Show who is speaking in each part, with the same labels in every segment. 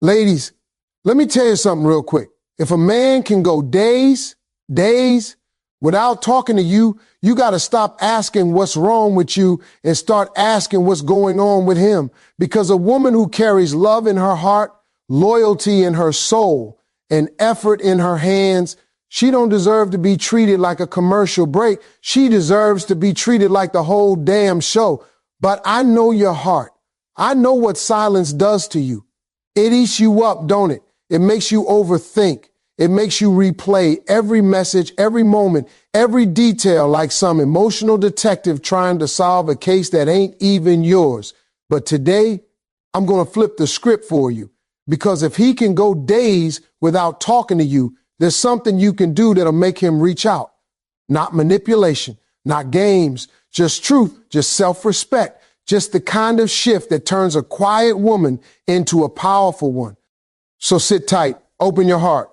Speaker 1: Ladies, let me tell you something real quick. If a man can go days without talking to you, you got to stop asking what's wrong with you and start asking what's going on with him. Because a woman who carries love in her heart, loyalty in her soul, and effort in her hands, she don't deserve to be treated like a commercial break. She deserves to be treated like the whole damn show. But I know your heart. I know what silence does to you. It eats you up, don't it? It makes you overthink. It makes you replay every message, every moment, every detail like some emotional detective trying to solve a case that ain't even yours. But today, I'm going to flip the script for you. Because if he can go days without talking to you, there's something you can do that'll make him reach out. Not manipulation, not games, just truth, just self-respect. Just the kind of shift that turns a quiet woman into a powerful one. So sit tight, open your heart,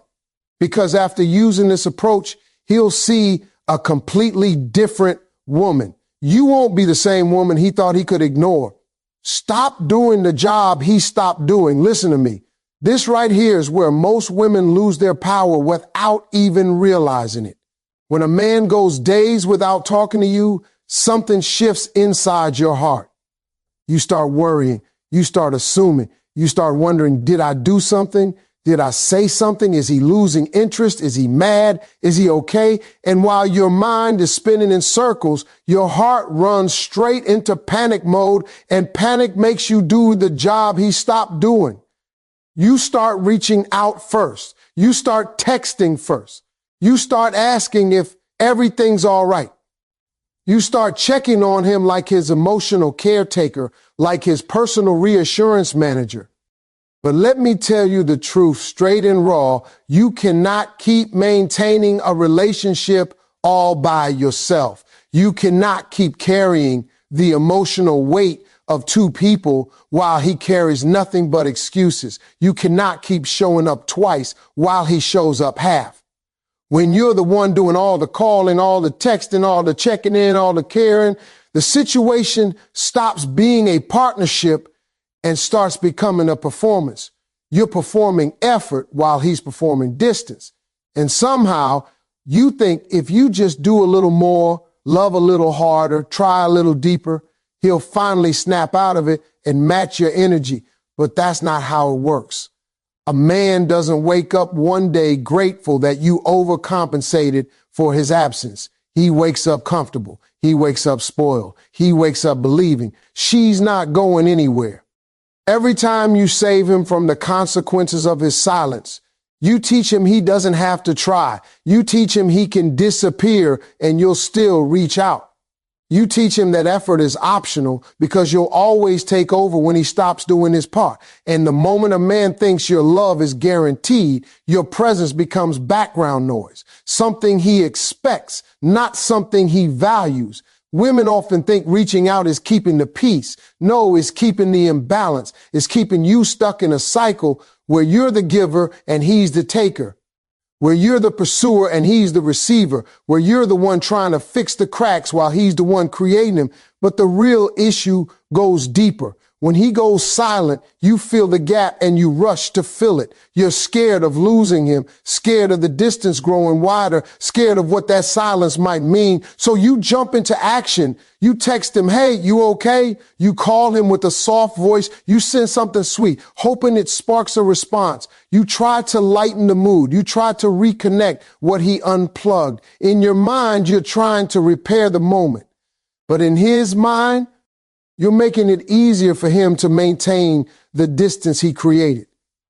Speaker 1: because after using this approach, he'll see a completely different woman. You won't be the same woman he thought he could ignore. Stop doing the job he stopped doing. Listen to me. This right here is where most women lose their power without even realizing it. When a man goes days without talking to you, something shifts inside your heart. You start worrying, you start assuming, you start wondering, did I do something? Did I say something? Is he losing interest? Is he mad? Is he okay? And while your mind is spinning in circles, your heart runs straight into panic mode, and panic makes you do the job he stopped doing. You start reaching out first. You start texting first. You start asking if everything's all right. You start checking on him like his emotional caretaker, like his personal reassurance manager. But let me tell you the truth straight and raw. You cannot keep maintaining a relationship all by yourself. You cannot keep carrying the emotional weight of two people while he carries nothing but excuses. You cannot keep showing up twice while he shows up half. When you're the one doing all the calling, all the texting, all the checking in, all the caring, the situation stops being a partnership and starts becoming a performance. You're performing effort while he's performing distance. And somehow you think if you just do a little more, love a little harder, try a little deeper, he'll finally snap out of it and match your energy. But that's not how it works. A man doesn't wake up one day grateful that you overcompensated for his absence. He wakes up comfortable. He wakes up spoiled. He wakes up believing she's not going anywhere. Every time you save him from the consequences of his silence, you teach him he doesn't have to try. You teach him he can disappear and you'll still reach out. You teach him that effort is optional because you'll always take over when he stops doing his part. And the moment a man thinks your love is guaranteed, your presence becomes background noise, something he expects, not something he values. Women often think reaching out is keeping the peace. No, it's keeping the imbalance. It's keeping you stuck in a cycle where you're the giver and he's the taker, where you're the pursuer and he's the receiver, where you're the one trying to fix the cracks while he's the one creating them. But the real issue goes deeper. When he goes silent, you feel the gap and you rush to fill it. You're scared of losing him, scared of the distance growing wider, scared of what that silence might mean. So you jump into action. You text him, hey, you okay? You call him with a soft voice. You send something sweet, hoping it sparks a response. You try to lighten the mood. You try to reconnect what he unplugged. In your mind, you're trying to repair the moment. But in his mind, you're making it easier for him to maintain the distance he created.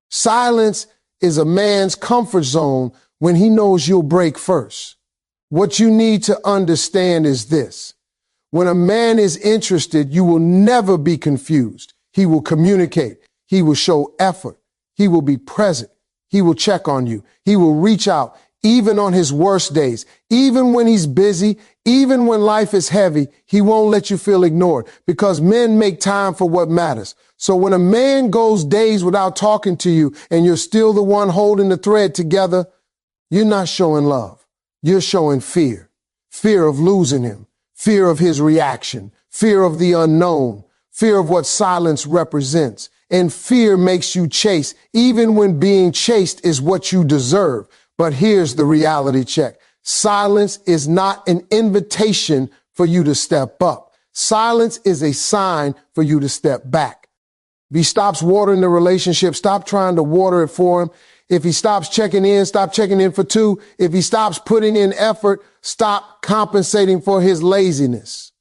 Speaker 1: Silence is a man's comfort zone when he knows you'll break first. What you need to understand is this. When a man is interested, you will never be confused. He will communicate. He will show effort. He will be present. He will check on you. He will reach out. Even on his worst days, even when he's busy, even when life is heavy, he won't let you feel ignored because men make time for what matters. So when a man goes days without talking to you and you're still the one holding the thread together, you're not showing love. You're showing fear, fear of losing him, fear of his reaction, fear of the unknown, fear of what silence represents. and fear makes you chase, even when being chased is what you deserve. But here's the reality check. Silence is not an invitation for you to step up. Silence is a sign for you to step back. If he stops watering the relationship, stop trying to water it for him. If he stops checking in, stop checking in for two. If he stops putting in effort, stop compensating for his laziness.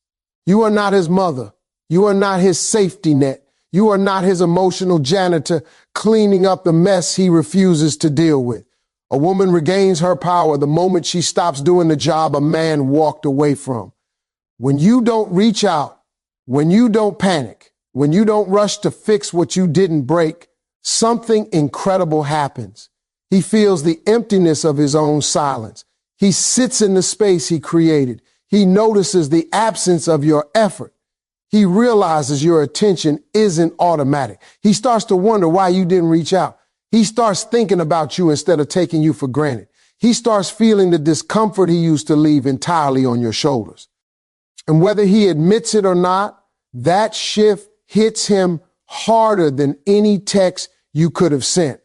Speaker 1: You are not his mother. You are not his safety net. You are not his emotional janitor cleaning up the mess he refuses to deal with. A woman regains her power the moment she stops doing the job a man walked away from. When you don't reach out, when you don't panic, when you don't rush to fix what you didn't break, something incredible happens. He feels the emptiness of his own silence. He sits in the space he created. He notices the absence of your effort. He realizes your attention isn't automatic. He starts to wonder why you didn't reach out. He starts thinking about you instead of taking you for granted. He starts feeling the discomfort he used to leave entirely on your shoulders. And whether he admits it or not, that shift hits him harder than any text you could have sent.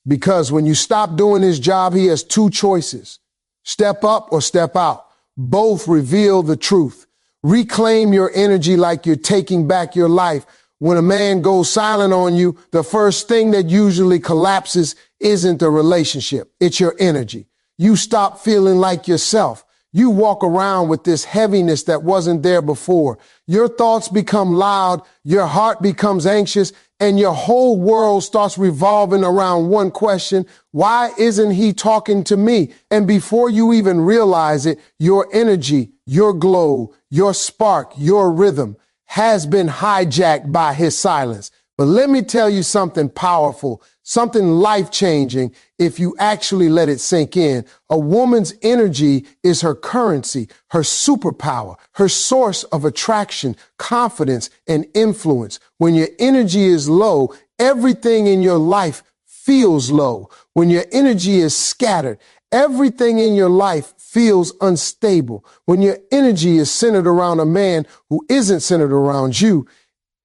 Speaker 1: Because when you stop doing his job, he has two choices: step up or step out. Both reveal the truth. Reclaim your energy like you're taking back your life. When a man goes silent on you, the first thing that usually collapses isn't the relationship. It's your energy. You stop feeling like yourself. You walk around with this heaviness that wasn't there before. Your thoughts become loud, your heart becomes anxious, and your whole world starts revolving around one question: why isn't he talking to me? And before you even realize it, your energy, your glow, your spark, your rhythm has been hijacked by his silence. But let me tell you something powerful, something life-changing if you actually let it sink in. A woman's energy is her currency, her superpower, her source of attraction, confidence, and influence. When your energy is low, everything in your life feels low. When your energy is scattered, everything in your life feels unstable. When your energy is centered around a man who isn't centered around you,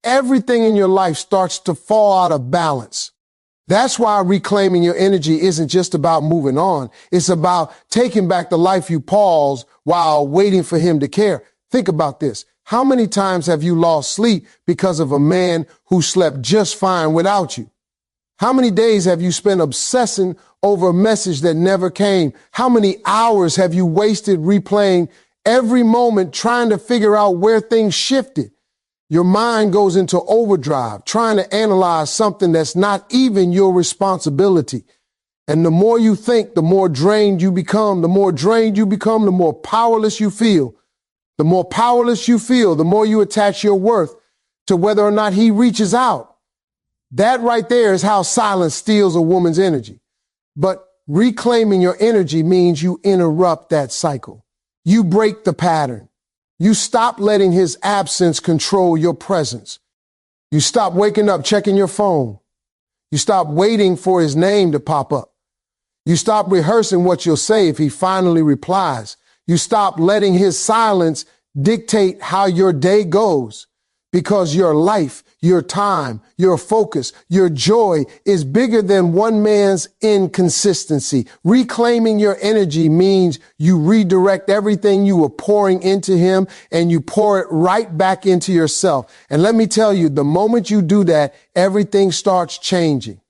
Speaker 1: everything in your life starts to fall out of balance. That's why reclaiming your energy isn't just about moving on. It's about taking back the life you paused while waiting for him to care. Think about this. How many times have you lost sleep because of a man who slept just fine without you? How many days have you spent obsessing over a message that never came? How many hours have you wasted replaying every moment trying to figure out where things shifted? Your mind goes into overdrive, trying to analyze something that's not even your responsibility. And the more you think, the more drained you become. The more drained you become, the more powerless you feel. The more powerless you feel, the more you attach your worth to whether or not he reaches out. That right there is how silence steals a woman's energy. But reclaiming your energy means you interrupt that cycle. You break the pattern. You stop letting his absence control your presence. You stop waking up checking your phone. You stop waiting for his name to pop up. You stop rehearsing what you'll say if he finally replies. You stop letting his silence dictate how your day goes, because your life, your time, your focus, your joy is bigger than one man's inconsistency. Reclaiming your energy means you redirect everything you were pouring into him and you pour it right back into yourself. And let me tell you, the moment you do that, everything starts changing.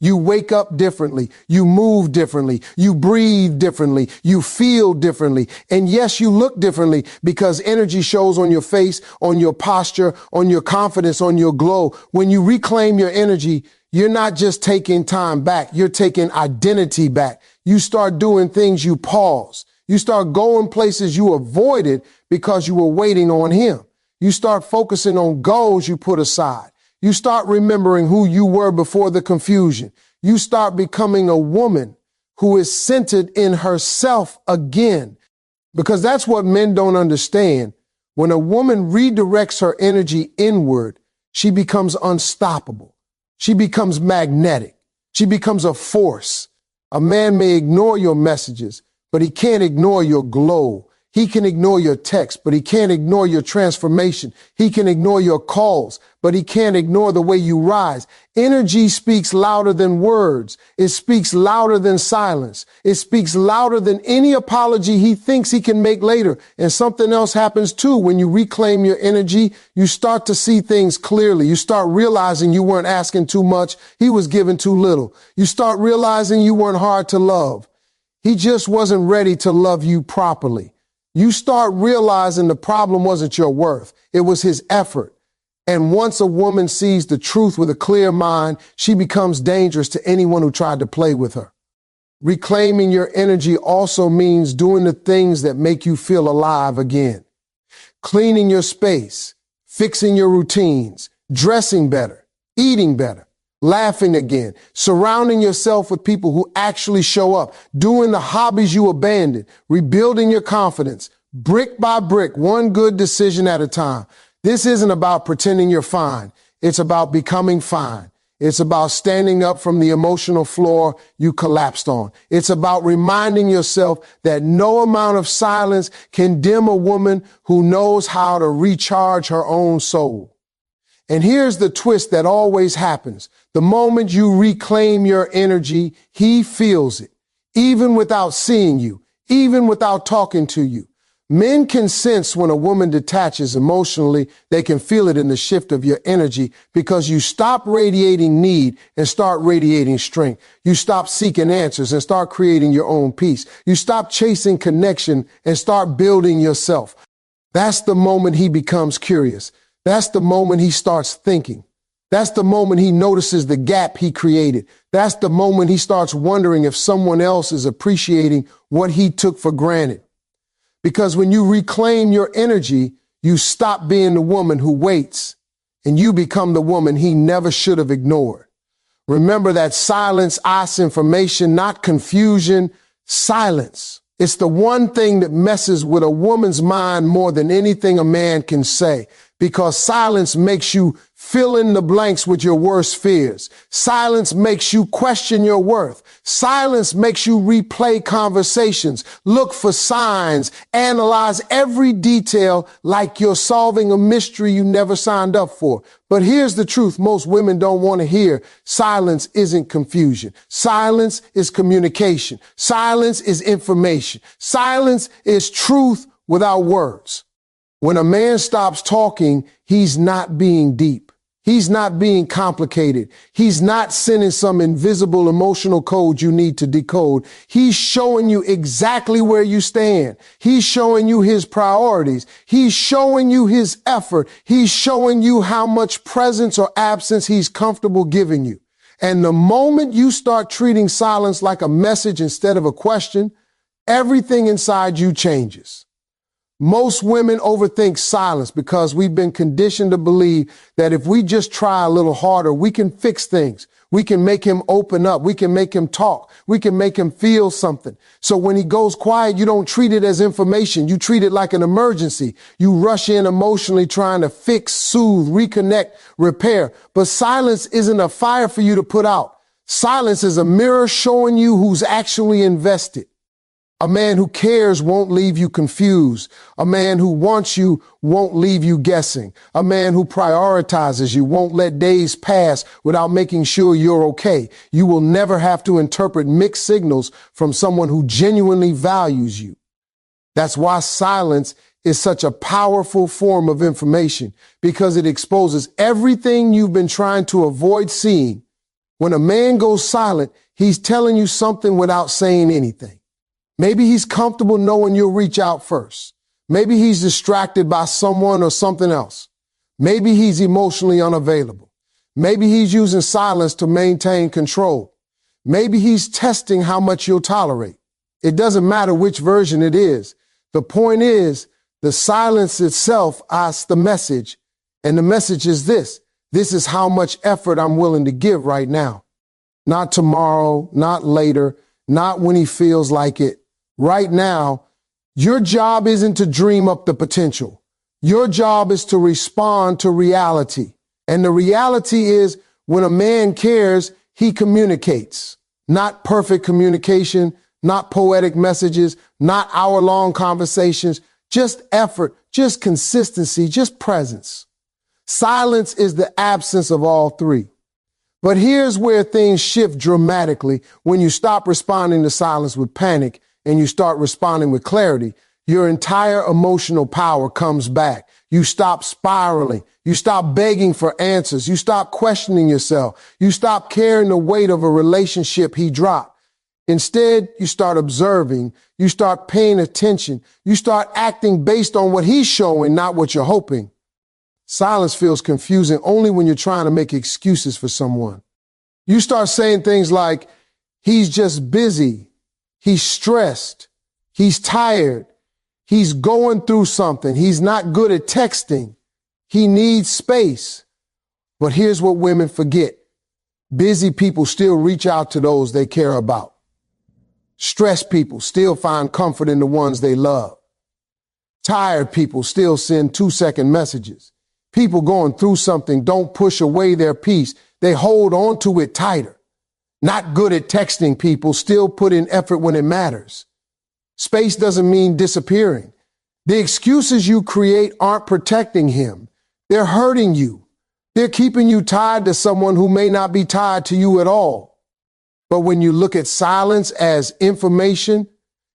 Speaker 1: You wake up differently. You move differently. You breathe differently. You feel differently. And yes, you look differently because energy shows on your face, on your posture, on your confidence, on your glow. When you reclaim your energy, you're not just taking time back. You're taking identity back. You start doing things you paused. You start going places you avoided because you were waiting on him. You start focusing on goals you put aside. You start remembering who you were before the confusion. You start becoming a woman who is centered in herself again, because that's what men don't understand. When a woman redirects her energy inward, she becomes unstoppable. She becomes magnetic. She becomes a force. A man may ignore your messages, but he can't ignore your glow. He can ignore your text, but he can't ignore your transformation. He can ignore your calls, but he can't ignore the way you rise. Energy speaks louder than words. It speaks louder than silence. It speaks louder than any apology he thinks he can make later. And something else happens too. When you reclaim your energy, you start to see things clearly. You start realizing you weren't asking too much. He was giving too little. You start realizing you weren't hard to love. He just wasn't ready to love you properly. You start realizing the problem wasn't your worth. It was his effort. And once a woman sees the truth with a clear mind, she becomes dangerous to anyone who tried to play with her. Reclaiming your energy also means doing the things that make you feel alive again. Cleaning your space, fixing your routines, dressing better, eating better, laughing again, surrounding yourself with people who actually show up, doing the hobbies you abandoned, rebuilding your confidence, brick by brick, one good decision at a time. This isn't about pretending you're fine. It's about becoming fine. It's about standing up from the emotional floor you collapsed on. It's about reminding yourself that no amount of silence can dim a woman who knows how to recharge her own soul. And here's the twist that always happens. The moment you reclaim your energy, he feels it, even without seeing you, even without talking to you. Men can sense when a woman detaches emotionally. They can feel it in the shift of your energy because you stop radiating need and start radiating strength. You stop seeking answers and start creating your own peace. You stop chasing connection and start building yourself. That's the moment he becomes curious. That's the moment he starts thinking. That's the moment he notices the gap he created. That's the moment he starts wondering if someone else is appreciating what he took for granted. Because when you reclaim your energy, you stop being the woman who waits and you become the woman he never should have ignored. Remember that silence asks information, not confusion, silence. It's the one thing that messes with a woman's mind more than anything a man can say, because silence makes you fill in the blanks with your worst fears. Silence makes you question your worth. Silence makes you replay conversations, look for signs, analyze every detail like you're solving a mystery you never signed up for. But here's the truth most women don't want to hear. Silence isn't confusion. Silence is communication. Silence is information. Silence is truth without words. When a man stops talking, he's not being deep. He's not being complicated. He's not sending some invisible emotional code you need to decode. He's showing you exactly where you stand. He's showing you his priorities. He's showing you his effort. He's showing you how much presence or absence he's comfortable giving you. And the moment you start treating silence like a message instead of a question, everything inside you changes. Most women overthink silence because we've been conditioned to believe that if we just try a little harder, we can fix things. We can make him open up. We can make him talk. We can make him feel something. So when he goes quiet, you don't treat it as information. You treat it like an emergency. You rush in emotionally trying to fix, soothe, reconnect, repair. But silence isn't a fire for you to put out. Silence is a mirror showing you who's actually invested. A man who cares won't leave you confused. A man who wants you won't leave you guessing. A man who prioritizes you won't let days pass without making sure you're okay. You will never have to interpret mixed signals from someone who genuinely values you. That's why silence is such a powerful form of information, because it exposes everything you've been trying to avoid seeing. When a man goes silent, he's telling you something without saying anything. Maybe he's comfortable knowing you'll reach out first. Maybe he's distracted by someone or something else. Maybe he's emotionally unavailable. Maybe he's using silence to maintain control. Maybe he's testing how much you'll tolerate. It doesn't matter which version it is. The point is, the silence itself asks the message, and the message is this. This is how much effort I'm willing to give right now. Not tomorrow, not later, not when he feels like it. Right now, your job isn't to dream up the potential. Your job is to respond to reality. And the reality is, when a man cares, he communicates. Not perfect communication, not poetic messages, not hour-long conversations, just effort, just consistency, just presence. Silence is the absence of all three. But here's where things shift dramatically when you stop responding to silence with panic and you start responding with clarity. Your entire emotional power comes back. You stop spiraling. You stop begging for answers. You stop questioning yourself. You stop carrying the weight of a relationship he dropped. Instead, you start observing. You start paying attention. You start acting based on what he's showing, not what you're hoping. Silence feels confusing only when you're trying to make excuses for someone. You start saying things like, he's just busy. He's stressed. He's tired. He's going through something. He's not good at texting. He needs space. But here's what women forget. Busy people still reach out to those they care about. Stressed people still find comfort in the ones they love. Tired people still send 2-second messages. People going through something don't push away their peace. They hold on to it tighter. Not good at texting people still put in effort when it matters. Space doesn't mean disappearing. The excuses you create aren't protecting him. They're hurting you. They're keeping you tied to someone who may not be tied to you at all. But when you look at silence as information,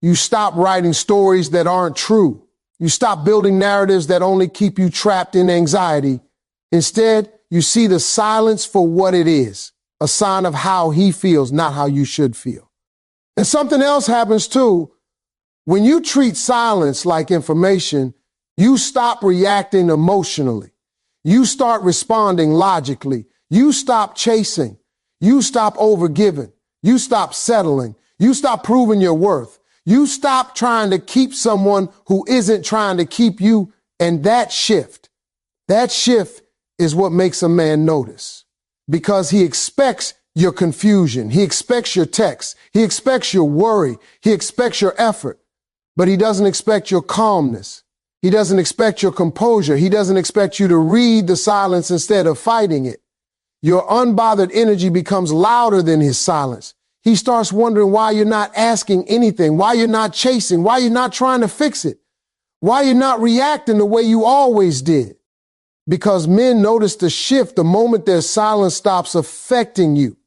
Speaker 1: you stop writing stories that aren't true. You stop building narratives that only keep you trapped in anxiety. Instead, you see the silence for what it is, a sign of how he feels, not how you should feel. And something else happens too. When you treat silence like information, you stop reacting emotionally. You start responding logically. You stop chasing. You stop overgiving. You stop settling. You stop proving your worth. You stop trying to keep someone who isn't trying to keep you. And that shift is what makes a man notice, because he expects your confusion. He expects your text. He expects your worry. He expects your effort, but he doesn't expect your calmness. He doesn't expect your composure. He doesn't expect you to read the silence instead of fighting it. Your unbothered energy becomes louder than his silence. He starts wondering why you're not asking anything, why you're not chasing, why you're not trying to fix it, why you're not reacting the way you always did. Because men notice the shift the moment their silence stops affecting you.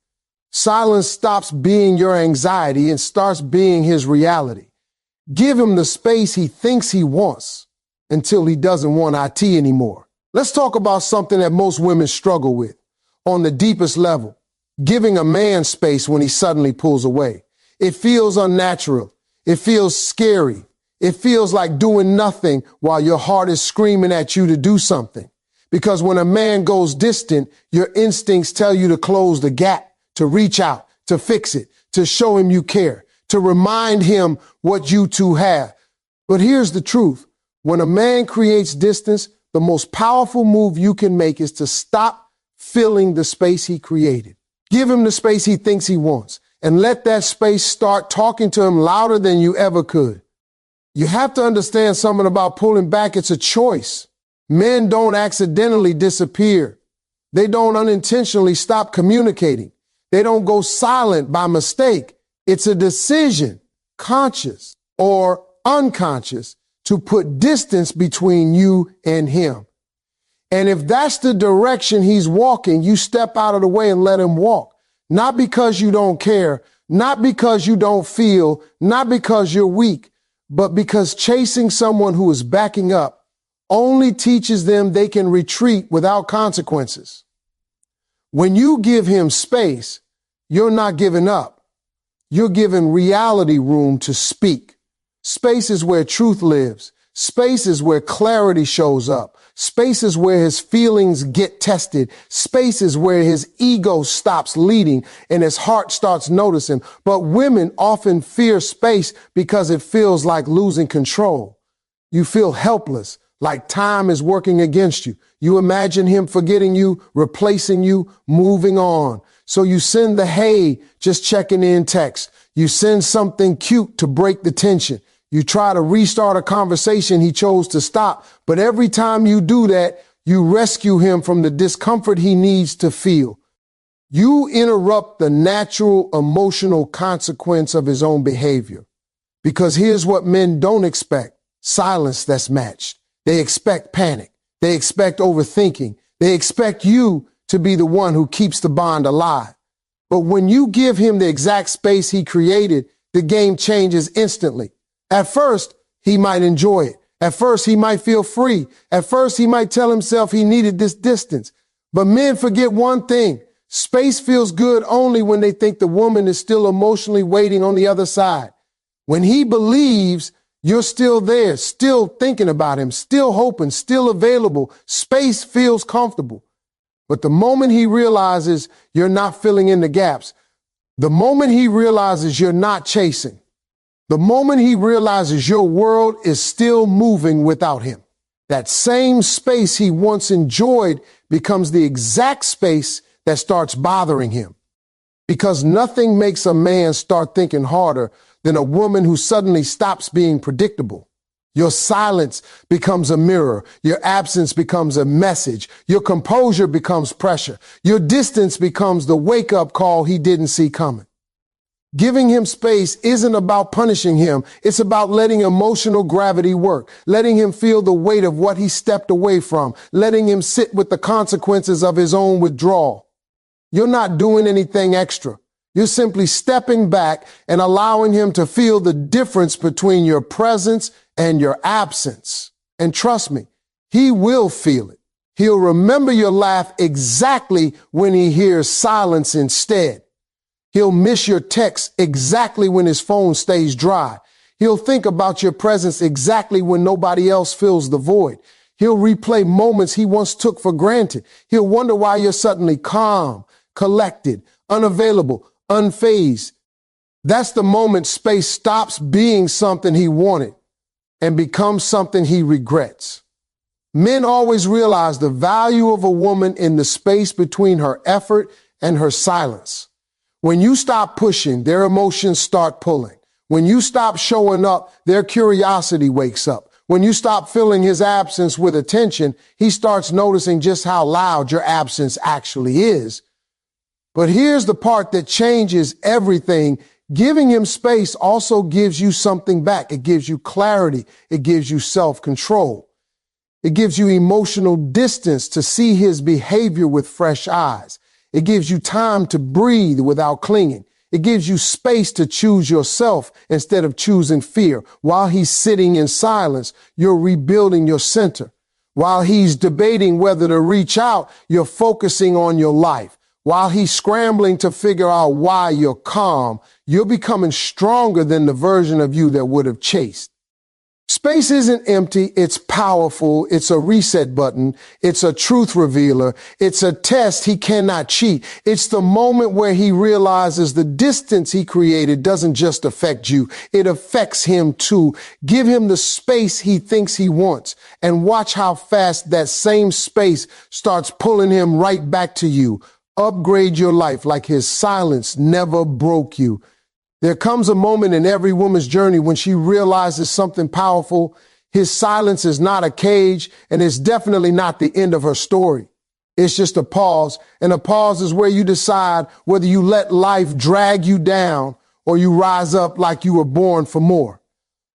Speaker 1: Silence stops being your anxiety and starts being his reality. Give him the space he thinks he wants until he doesn't want IT anymore. Let's talk about something that most women struggle with on the deepest level. Giving a man space when he suddenly pulls away. It feels unnatural. It feels scary. It feels like doing nothing while your heart is screaming at you to do something. Because when a man goes distant, your instincts tell you to close the gap, to reach out, to fix it, to show him you care, to remind him what you two have. But here's the truth. When a man creates distance, the most powerful move you can make is to stop filling the space he created. Give him the space he thinks he wants, and let that space start talking to him louder than you ever could. You have to understand something about pulling back. It's a choice. Men don't accidentally disappear. They don't unintentionally stop communicating. They don't go silent by mistake. It's a decision, conscious or unconscious, to put distance between you and him. And if that's the direction he's walking, you step out of the way and let him walk. Not because you don't care, not because you don't feel, not because you're weak, but because chasing someone who is backing up only teaches them they can retreat without consequences. When you give him space, you're not giving up. You're giving reality room to speak. Space is where truth lives. Space is where clarity shows up. Space is where his feelings get tested. Space is where his ego stops leading and his heart starts noticing. But women often fear space because it feels like losing control. You feel helpless, like time is working against you. You imagine him forgetting you, replacing you, moving on. So you send the hey, just checking in text. You send something cute to break the tension. You try to restart a conversation he chose to stop, but every time you do that, you rescue him from the discomfort he needs to feel. You interrupt the natural emotional consequence of his own behavior. Because here's what men don't expect: silence that's matched. They expect panic. They expect overthinking. They expect you to be the one who keeps the bond alive. But when you give him the exact space he created, the game changes instantly. At first, he might enjoy it. At first, he might feel free. At first, he might tell himself he needed this distance. But men forget one thing: space feels good only when they think the woman is still emotionally waiting on the other side. When he believes you're still there, still thinking about him, still hoping, still available, space feels comfortable. But the moment he realizes you're not filling in the gaps, the moment he realizes you're not chasing, the moment he realizes your world is still moving without him, that same space he once enjoyed becomes the exact space that starts bothering him. Because nothing makes a man start thinking harder than a woman who suddenly stops being predictable. Your silence becomes a mirror. Your absence becomes a message. Your composure becomes pressure. Your distance becomes the wake-up call he didn't see coming. Giving him space isn't about punishing him. It's about letting emotional gravity work, letting him feel the weight of what he stepped away from, letting him sit with the consequences of his own withdrawal. You're not doing anything extra. You're simply stepping back and allowing him to feel the difference between your presence and your absence. And trust me, he will feel it. He'll remember your laugh exactly when he hears silence instead. He'll miss your text exactly when his phone stays dry. He'll think about your presence exactly when nobody else fills the void. He'll replay moments he once took for granted. He'll wonder why you're suddenly calm, collected, unavailable, unfazed. That's the moment space stops being something he wanted and becomes something he regrets. Men always realize the value of a woman in the space between her effort and her silence. When you stop pushing, their emotions start pulling. When you stop showing up, their curiosity wakes up. When you stop filling his absence with attention, he starts noticing just how loud your absence actually is. But here's the part that changes everything. Giving him space also gives you something back. It gives you clarity. It gives you self-control. It gives you emotional distance to see his behavior with fresh eyes. It gives you time to breathe without clinging. It gives you space to choose yourself instead of choosing fear. While he's sitting in silence, you're rebuilding your center. While he's debating whether to reach out, you're focusing on your life. While he's scrambling to figure out why you're calm, you're becoming stronger than the version of you that would have chased. Space isn't empty. It's powerful. It's a reset button. It's a truth revealer. It's a test he cannot cheat. It's the moment where he realizes the distance he created doesn't just affect you. It affects him too. Give him the space he thinks he wants and watch how fast that same space starts pulling him right back to you. Upgrade your life like his silence never broke you. There comes a moment in every woman's journey when she realizes something powerful. His silence is not a cage, and it's definitely not the end of her story. It's just a pause, and a pause is where you decide whether you let life drag you down or you rise up like you were born for more.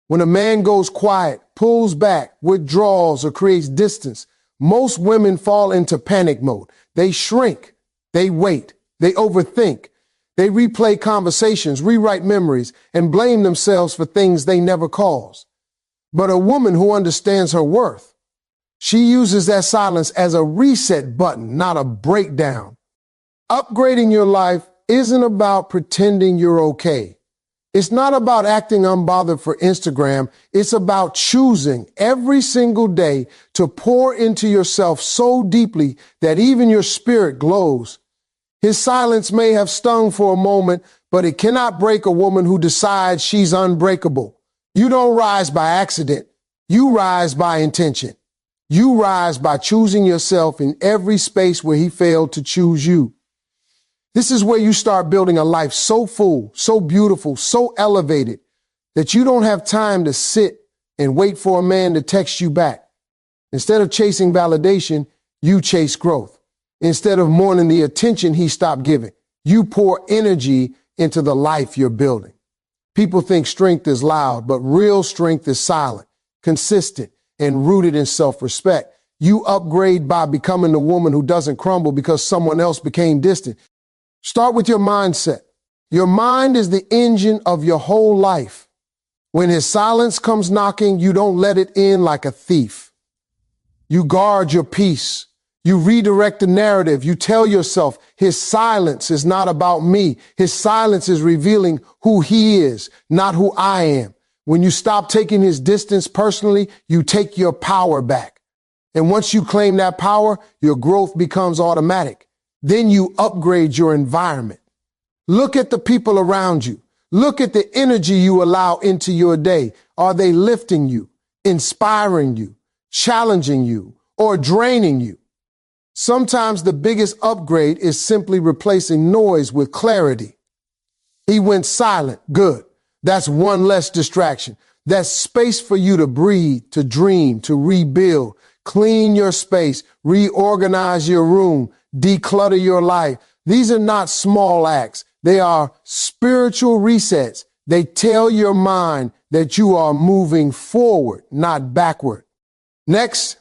Speaker 1: When a man goes quiet, pulls back, withdraws, or creates distance, most women fall into panic mode. They shrink. They wait. They overthink. They replay conversations, rewrite memories, and blame themselves for things they never caused. But a woman who understands her worth, she uses that silence as a reset button, not a breakdown. Upgrading your life isn't about pretending you're okay. It's not about acting unbothered for Instagram. It's about choosing every single day to pour into yourself so deeply that even your spirit glows. His silence may have stung for a moment, but it cannot break a woman who decides she's unbreakable. You don't rise by accident. You rise by intention. You rise by choosing yourself in every space where he failed to choose you. This is where you start building a life so full, so beautiful, so elevated that you don't have time to sit and wait for a man to text you back. Instead of chasing validation, you chase growth. Instead of mourning the attention he stopped giving, you pour energy into the life you're building. People think strength is loud, but real strength is silent, consistent, and rooted in self-respect. You upgrade by becoming the woman who doesn't crumble because someone else became distant. Start with your mindset. Your mind is the engine of your whole life. When his silence comes knocking, you don't let it in like a thief. You guard your peace. You redirect the narrative. You tell yourself, his silence is not about me. His silence is revealing who he is, not who I am. When you stop taking his distance personally, you take your power back. And once you claim that power, your growth becomes automatic. Then you upgrade your environment. Look at the people around you. Look at the energy you allow into your day. Are they lifting you, inspiring you, challenging you, or draining you? Sometimes the biggest upgrade is simply replacing noise with clarity. He went silent. Good. That's one less distraction. That's space for you to breathe, to dream, to rebuild. Clean your space, reorganize your room, declutter your life. These are not small acts. They are spiritual resets. They tell your mind that you are moving forward, not backward. Next,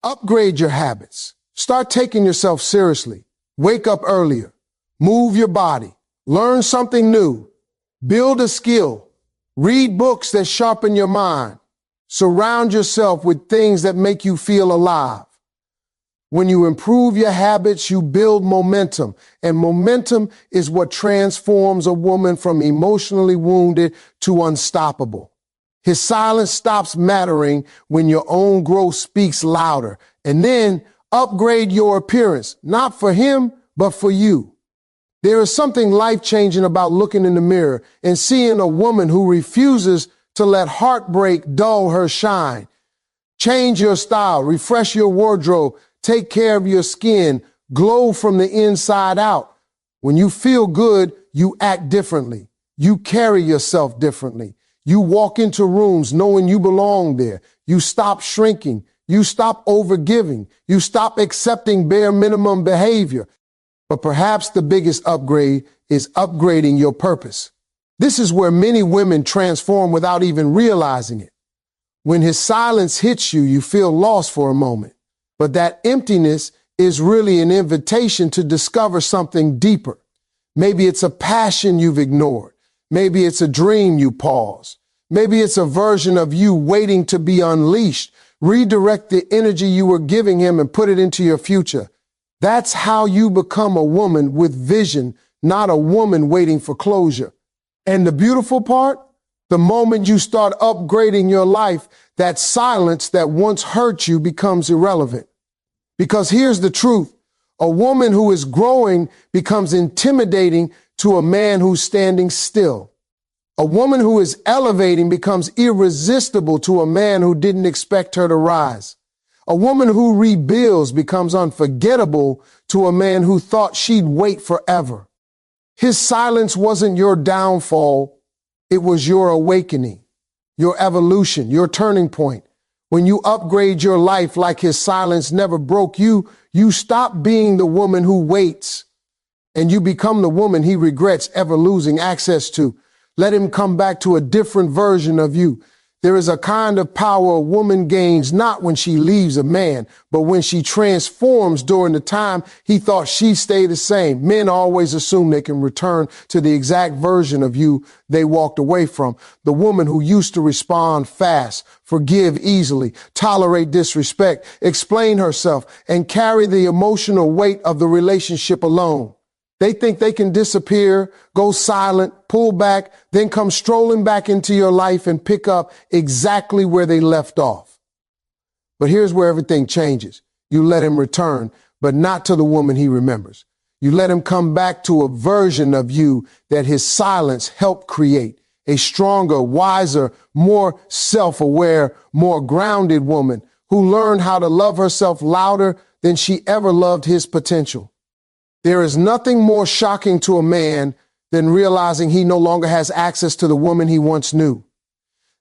Speaker 1: upgrade your habits. Start taking yourself seriously. Wake up earlier. Move your body. Learn something new. Build a skill. Read books that sharpen your mind. Surround yourself with things that make you feel alive. When you improve your habits, you build momentum, and momentum is what transforms a woman from emotionally wounded to unstoppable. His silence stops mattering when your own growth speaks louder. And then upgrade your appearance, not for him, but for you. There is something life-changing about looking in the mirror and seeing a woman who refuses to let heartbreak dull her shine. Change your style, refresh your wardrobe, take care of your skin, glow from the inside out. When you feel good, you act differently. You carry yourself differently. You walk into rooms knowing you belong there. You stop shrinking. You stop overgiving. You stop accepting bare minimum behavior. But perhaps the biggest upgrade is upgrading your purpose. This is where many women transform without even realizing it. When his silence hits you, you feel lost for a moment. But that emptiness is really an invitation to discover something deeper. Maybe it's a passion you've ignored. Maybe it's a dream you paused. Maybe it's a version of you waiting to be unleashed. Redirect the energy you were giving him and put it into your future. That's how you become a woman with vision, not a woman waiting for closure. And the beautiful part, the moment you start upgrading your life, that silence that once hurt you becomes irrelevant. Because here's the truth. A woman who is growing becomes intimidating to a man who's standing still. A woman who is elevating becomes irresistible to a man who didn't expect her to rise. A woman who rebuilds becomes unforgettable to a man who thought she'd wait forever. His silence wasn't your downfall. It was your awakening, your evolution, your turning point. When you upgrade your life like his silence never broke you, you stop being the woman who waits and you become the woman he regrets ever losing access to. Let him come back to a different version of you. There is a kind of power a woman gains not when she leaves a man, but when she transforms during the time he thought she'd stay the same. Men always assume they can return to the exact version of you they walked away from. The woman who used to respond fast, forgive easily, tolerate disrespect, explain herself, and carry the emotional weight of the relationship alone. They think they can disappear, go silent, pull back, then come strolling back into your life and pick up exactly where they left off. But here's where everything changes. You let him return, but not to the woman he remembers. You let him come back to a version of you that his silence helped create. A stronger, wiser, more self-aware, more grounded woman who learned how to love herself louder than she ever loved his potential. There is nothing more shocking to a man than realizing he no longer has access to the woman he once knew.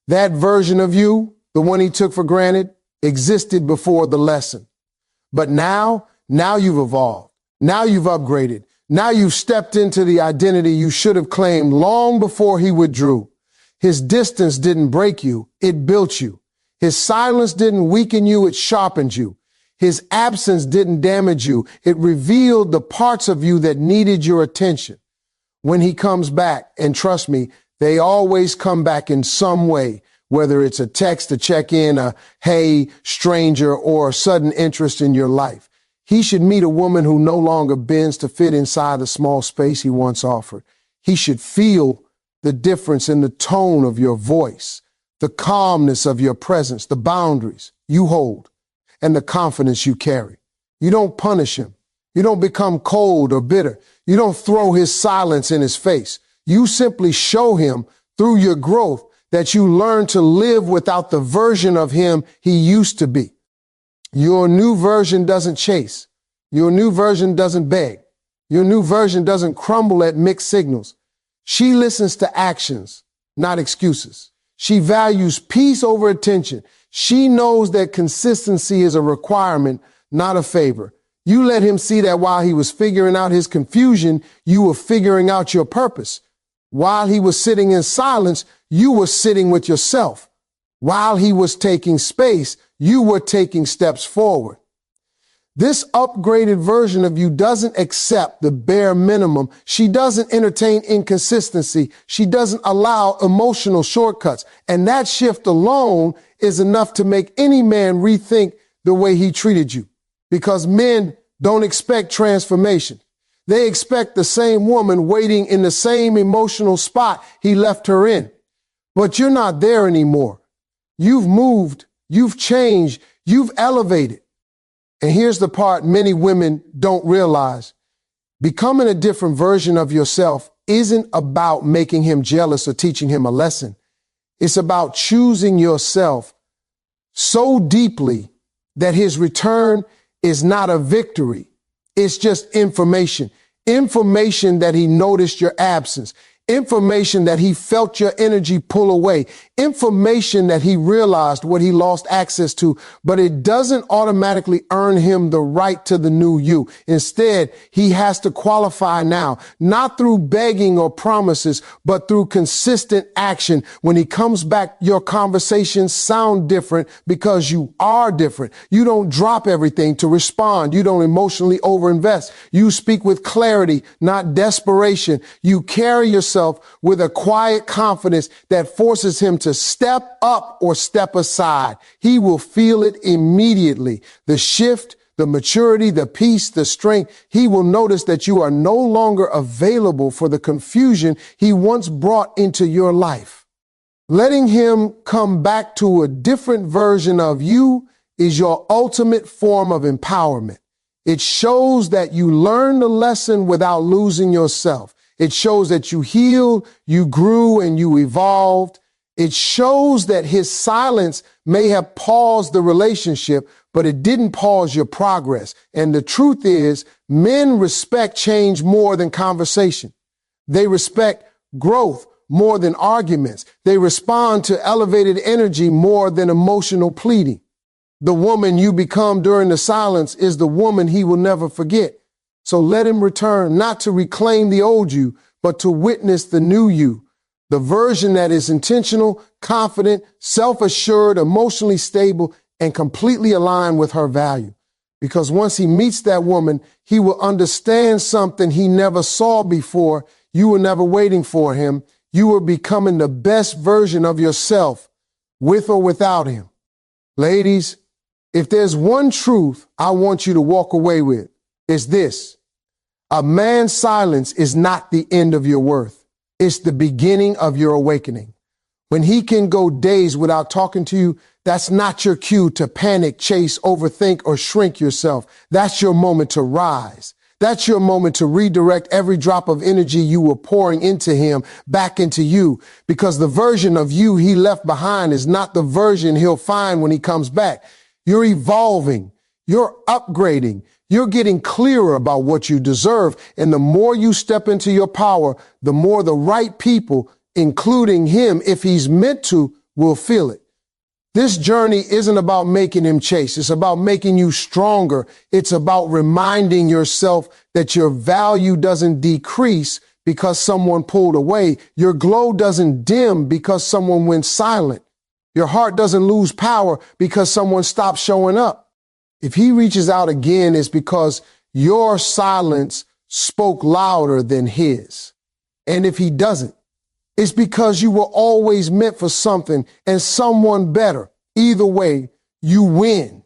Speaker 1: That version of you, the one he took for granted, existed before the lesson. But now Now you've evolved. Now you've upgraded. Now you've stepped into the identity you should have claimed long before he withdrew. His distance didn't break you, it built you. His silence didn't weaken you, it sharpened you. His absence didn't damage you, it revealed the parts of you that needed your attention. When he comes back, and trust me, they always come back in some way, whether it's a text to check in, a hey, stranger, or a sudden interest in your life. He should meet a woman who no longer bends to fit inside the small space he once offered. He should feel the difference in the tone of your voice, the calmness of your presence, the boundaries you hold, and the confidence you carry. You don't punish him. You don't become cold or bitter. You don't throw his silence in his face. You simply show him through your growth that you learn to live without the version of him he used to be. Your new version doesn't chase. Your new version doesn't beg. Your new version doesn't crumble at mixed signals. She listens to actions, not excuses. She values peace over attention. She knows that consistency is a requirement, not a favor. You let him see that while he was figuring out his confusion, you were figuring out your purpose. While he was sitting in silence, you were sitting with yourself. While he was taking space, you were taking steps forward. This upgraded version of you doesn't accept the bare minimum. She doesn't entertain inconsistency. She doesn't allow emotional shortcuts. And that shift alone is enough to make any man rethink the way he treated you. Because men don't expect transformation. They expect the same woman waiting in the same emotional spot he left her in. But you're not there anymore. You've moved, you've changed, you've elevated. And here's the part many women don't realize. Becoming a different version of yourself isn't about making him jealous or teaching him a lesson. It's about choosing yourself so deeply that his return is not a victory. It's just information. Information that he noticed your absence. Information that he felt your energy pull away. Information that he realized what he lost access to, but it doesn't automatically earn him the right to the new you. Instead, he has to qualify now, not through begging or promises, but through consistent action. When he comes back, your conversations sound different because you are different. You don't drop everything to respond. You don't emotionally overinvest. You speak with clarity, not desperation. You carry yourself with a quiet confidence that forces him to step up or step aside. He will feel it immediately. The shift, the maturity, the peace, the strength. He will notice that you are no longer available for the confusion he once brought into your life. Letting him come back to a different version of you is your ultimate form of empowerment. It shows that you learned the lesson without losing yourself. It shows that you healed, you grew, and you evolved. It shows that his silence may have paused the relationship, but it didn't pause your progress. And the truth is, men respect change more than conversation. They respect growth more than arguments. They respond to elevated energy more than emotional pleading. The woman you become during the silence is the woman he will never forget. So let him return, not to reclaim the old you, but to witness the new you, the version that is intentional, confident, self-assured, emotionally stable, and completely aligned with her value. Because once he meets that woman, he will understand something he never saw before. You were never waiting for him. You were becoming the best version of yourself, with or without him. Ladies, if there's one truth I want you to walk away with, it's this. A man's silence is not the end of your worth. It's the beginning of your awakening. When he can go days without talking to you, that's not your cue to panic, chase, overthink, or shrink yourself. That's your moment to rise. That's your moment to redirect every drop of energy you were pouring into him back into you, because the version of you he left behind is not the version he'll find when he comes back. You're evolving. You're upgrading. You're getting clearer about what you deserve. And the more you step into your power, the more the right people, including him, if he's meant to, will feel it. This journey isn't about making him chase. It's about making you stronger. It's about reminding yourself that your value doesn't decrease because someone pulled away. Your glow doesn't dim because someone went silent. Your heart doesn't lose power because someone stopped showing up. If he reaches out again, it's because your silence spoke louder than his. And if he doesn't, it's because you were always meant for something and someone better. Either way, you win.